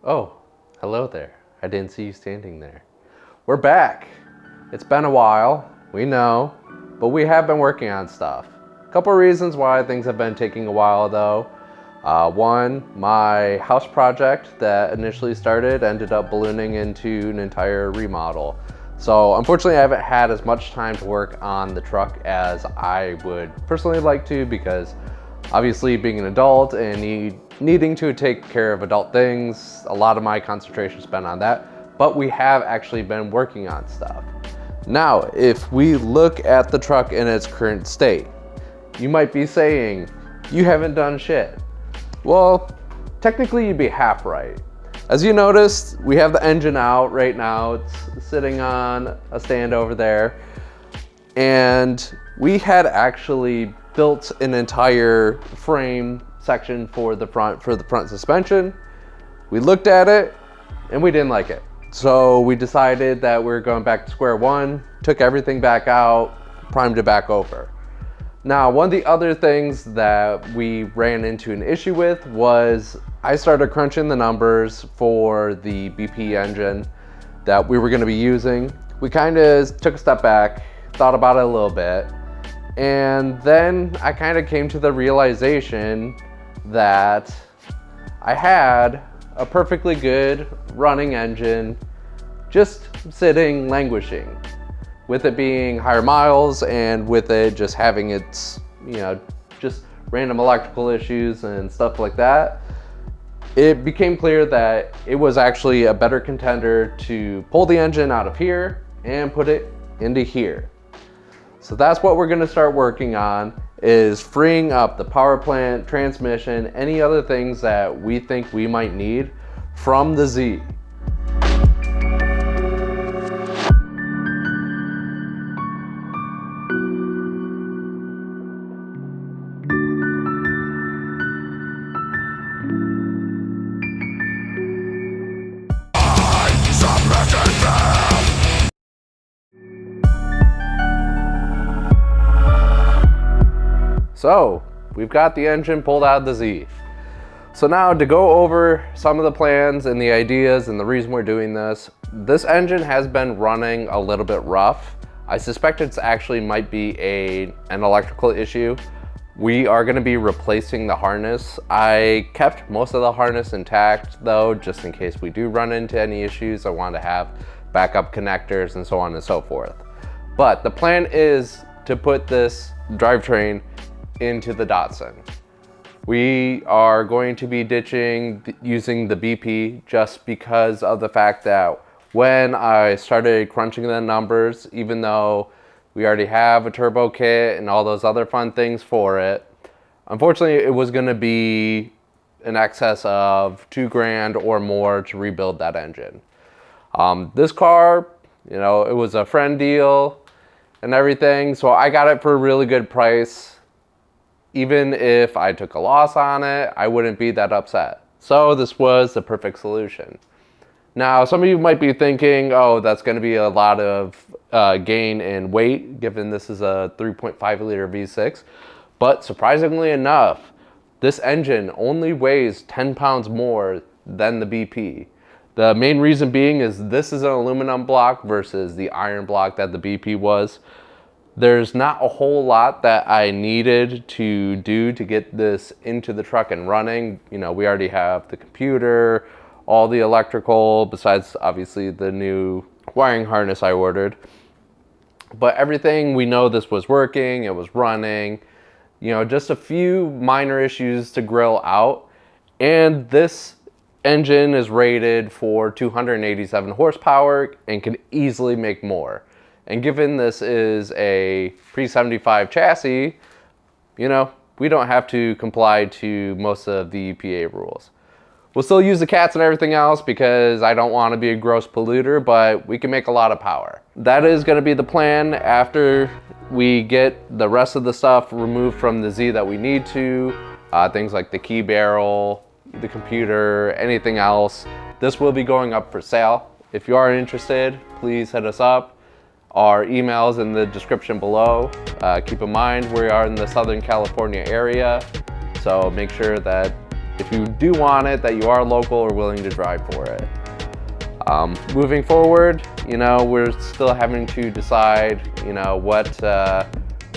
Oh, hello there. I didn't see you standing there. We're back. It's been a while, we know, but we have been working on stuff. A couple of reasons why things have been taking a while though. One, my house project that initially started ended up ballooning into an entire remodel. So unfortunately I haven't had as much time to work on the truck as I would personally like to, because obviously being an adult and needing to take care of adult things, a lot of my concentration is spent on that, but we have actually been working on stuff. Now, if we look at the truck in its current state, you might be saying, you haven't done shit. Well, technically you'd be half right. As you noticed, we have the engine out right now. It's sitting on a stand over there. And we had actually built an entire frame section for the front suspension. We looked at it and we didn't like it. So we decided that we're going back to square one, took everything back out, primed it back over. Now, one of the other things that we ran into an issue with was I started crunching the numbers for the BP engine that we were going to be using. We kind of took a step back, thought about it a little bit, and then I kind of came to the realization that I had a perfectly good running engine just sitting, languishing. With it being higher miles and with it just having its, just random electrical issues and stuff like that, it became clear that it was actually a better contender to pull the engine out of here and put it into here. So that's what we're gonna start working on, is freeing up the power plant, transmission, any other things that we think we might need from the Z. So we've got the engine pulled out of the Z. So now to go over some of the plans and the ideas and the reason we're doing this engine has been running a little bit rough. I suspect it's actually might be an electrical issue. We are going to be replacing the harness. I kept most of the harness intact though, just in case we do run into any issues. I want to have backup connectors and so on and so forth. But the plan is to put this drivetrain into the Datsun. We are going to be ditching using the BP just because of the fact that when I started crunching the numbers, even though we already have a turbo kit and all those other fun things for it, unfortunately it was going to be in excess of $2,000 or more to rebuild that engine. This car, it was a friend deal and everything, so I got it for a really good price. Even if I took a loss on it, I wouldn't be that upset. So this was the perfect solution. Now, some of you might be thinking, oh, that's going to be a lot of gain in weight, given this is a 3.5 liter V6. But surprisingly enough, this engine only weighs 10 pounds more than the BP. The main reason being is this is an aluminum block versus the iron block that the BP was. There's not a whole lot that I needed to do to get this into the truck and running. We already have the computer, all the electrical, besides obviously the new wiring harness I ordered. But everything, we know this was working, it was running, just a few minor issues to grill out. And this engine is rated for 287 horsepower and can easily make more. And given this is a pre-75 chassis, we don't have to comply to most of the EPA rules. We'll still use the cats and everything else because I don't want to be a gross polluter, but we can make a lot of power. That is going to be the plan after we get the rest of the stuff removed from the Z that we need to. Things like the key barrel, the computer, anything else. This will be going up for sale. If you are interested, please hit us up. Our email's in the description below. Keep in mind we are in the Southern California area, so make sure that if you do want it, that you are local or willing to drive for it. Moving forward, you know, we're still having to decide, you know, what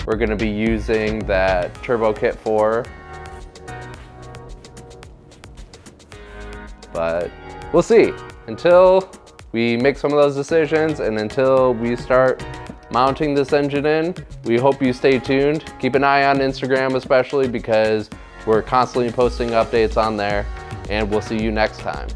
we're going to be using that turbo kit for. But we'll see. Until we make some of those decisions and until we start mounting this engine in, we hope you stay tuned. Keep an eye on Instagram especially, because we're constantly posting updates on there, and we'll see you next time.